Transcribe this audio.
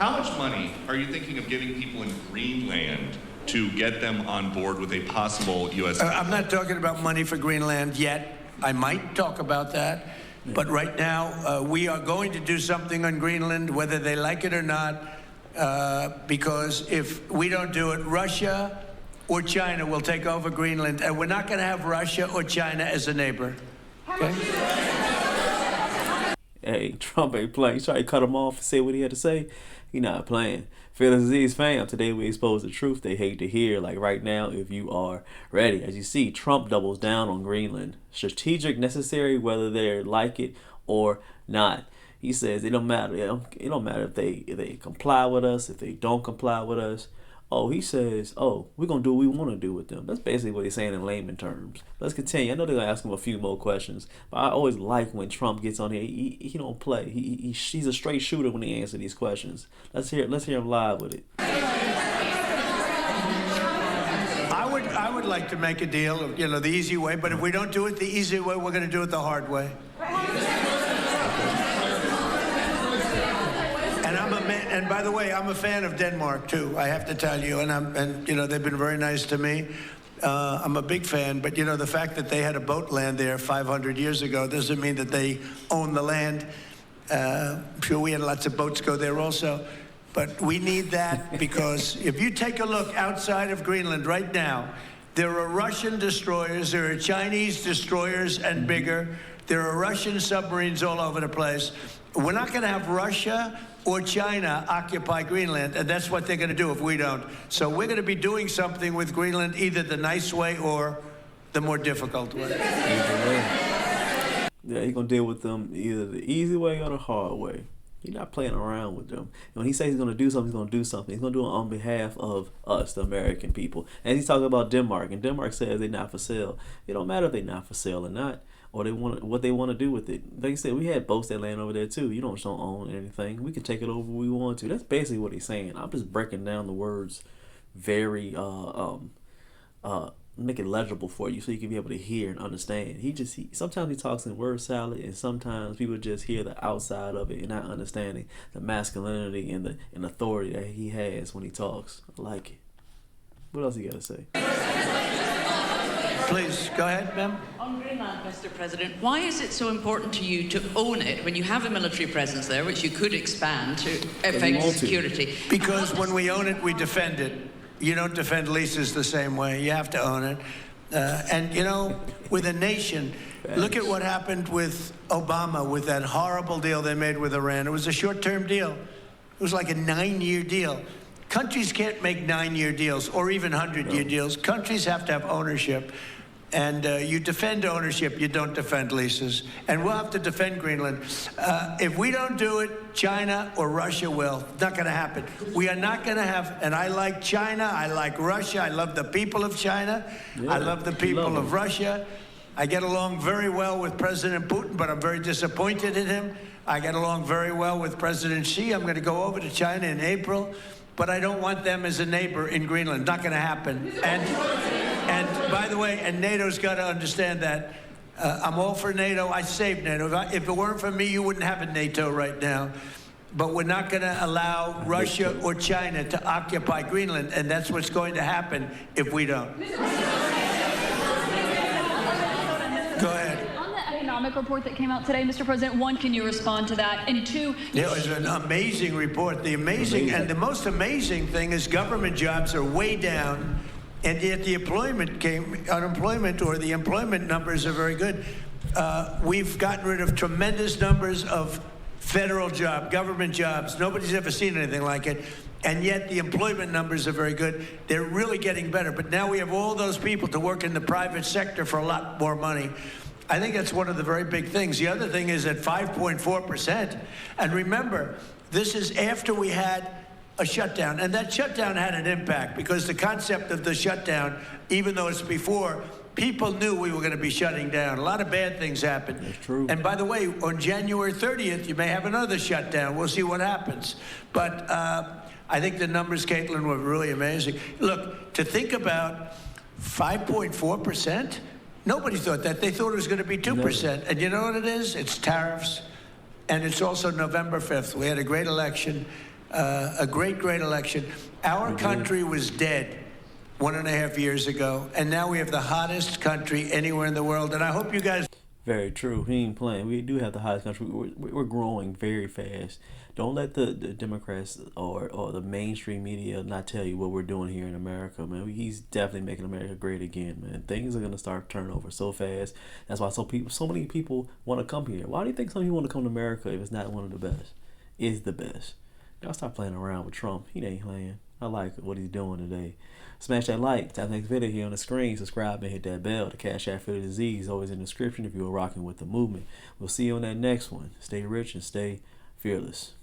How much money are you thinking of giving people in Greenland to get them on board with a possible U.S. I'm not talking about money for Greenland yet. I might talk about that. But right now, we are going to do something on Greenland, whether they like it or not, because if we don't do it, Russia or China will take over Greenland, and we're not going to have Russia or China as a neighbor. Okay? Hey, Trump ain't playing. He tried to cut him off and say what he had to say. He not playing. FearlessDisease fam, today we expose the truth they hate to hear. Like right now, if you are ready. As you see, Trump doubles down on Greenland. Strategic, necessary, whether they like it or not. He says it don't matter. It don't matter if they comply with us, if they don't comply with us. Oh, he says, we're going to do what we want to do with them. That's basically what he's saying in layman terms. Let's continue. I know they're going to ask him a few more questions, but I always like when Trump gets on here. He don't play. He's a straight shooter when he answers these questions. Let's hear him live with it. I would like to make a deal, the easy way, but if we don't do it the easy way, we're going to do it the hard way. And by the way, I'm a fan of Denmark too. I have to tell you, and they've been very nice to me. I'm a big fan, but the fact that they had a boat land there 500 years ago doesn't mean that they own the land. I'm sure we had lots of boats go there also, but we need that because if you take a look outside of Greenland right now, there are Russian destroyers, there are Chinese destroyers and bigger. There are Russian submarines all over the place. We're not going to have Russia or China occupy Greenland, and that's what they're going to do if we don't. So we're going to be doing something with Greenland, either the nice way or the more difficult way. Yeah, he's going to deal with them either the easy way or the hard way. He's not playing around with them. When he says he's going to do something, he's going to do something. He's going to do it on behalf of us, the American people. And he's talking about Denmark, and Denmark says they're not for sale. It don't matter if they're not for sale or not, or what they want to do with it. Like I said, we had boats that land over there too. You don't own anything. We can take it over when we want to. That's basically what he's saying. I'm just breaking down the words very make it legible for you so you can be able to hear and understand. Sometimes he talks in word salad, and sometimes people just hear the outside of it and not understanding the masculinity and the authority that he has when he talks. I like it. What else you got to say? Please, go ahead, ma'am. On Greenland, Mr. President, why is it so important to you to own it when you have a military presence there, which you could expand to affect security? Because when we own it, we defend it. You don't defend leases the same way. You have to own it. And, with a nation, look at what happened with Obama, with that horrible deal they made with Iran. It was a short-term deal. It was like a 9-year deal. Countries can't make 9-year deals or even 100-year deals. Countries have to have ownership. And you defend ownership, you don't defend leases. And we'll have to defend Greenland. If we don't do it, China or Russia will. It's not going to happen. We are not going to have, and I like China, I like Russia, I love the people of China, I love the people of Russia. I get along very well with President Putin, but I'm very disappointed in him. I get along very well with President Xi. I'm going to go over to China in April, but I don't want them as a neighbor in Greenland. Not going to happen. And by the way, and NATO's got to understand that. I'm all for NATO. I saved NATO. If it weren't for me, you wouldn't have a NATO right now. But we're not going to allow Russia or China to occupy Greenland, and that's what's going to happen if we don't. Go ahead. On the economic report that came out today, Mr. President, one, can you respond to that? And two... It was an amazing report. And the most amazing thing is government jobs are way down. And yet the employment numbers are very good. We've gotten rid of tremendous numbers of federal government jobs. Nobody's ever seen anything like it. And yet the employment numbers are very good. They're really getting better. But now we have all those people to work in the private sector for a lot more money. I think that's one of the very big things. The other thing is at 5.4%. And remember, this is after we had a shutdown, and that shutdown had an impact because the concept of the shutdown, even though it's before, people knew we were going to be shutting down. A lot of bad things happened. That's true. And by the way, on January 30th, you may have another shutdown. We'll see what happens. But I think the numbers, Caitlin, were really amazing. Look, to think about 5.4%, nobody thought that. They thought it was going to be 2%. And you know what it is? It's tariffs, and it's also November 5th. We had a great election. a great election. Our country was dead 1.5 years ago, and now we have the hottest country anywhere in the world. And I hope you guys. Very true. He ain't playing. We do have the hottest country. We're growing very fast. Don't let the Democrats or the mainstream media not tell you what we're doing here in America, man. He's definitely making America great again, man. Things are gonna start turning over so fast. That's why so many people want to come here. Why do you think some people want to come to America if it's not one of the best? It's the best. Y'all stop playing around with Trump. He ain't playing. I like what he's doing today. Smash that like, tap the next video here on the screen, subscribe and hit that bell. The CashApp FearlessDisease always in the description if you are rocking with the movement. We'll see you on that next one. Stay rich and stay fearless.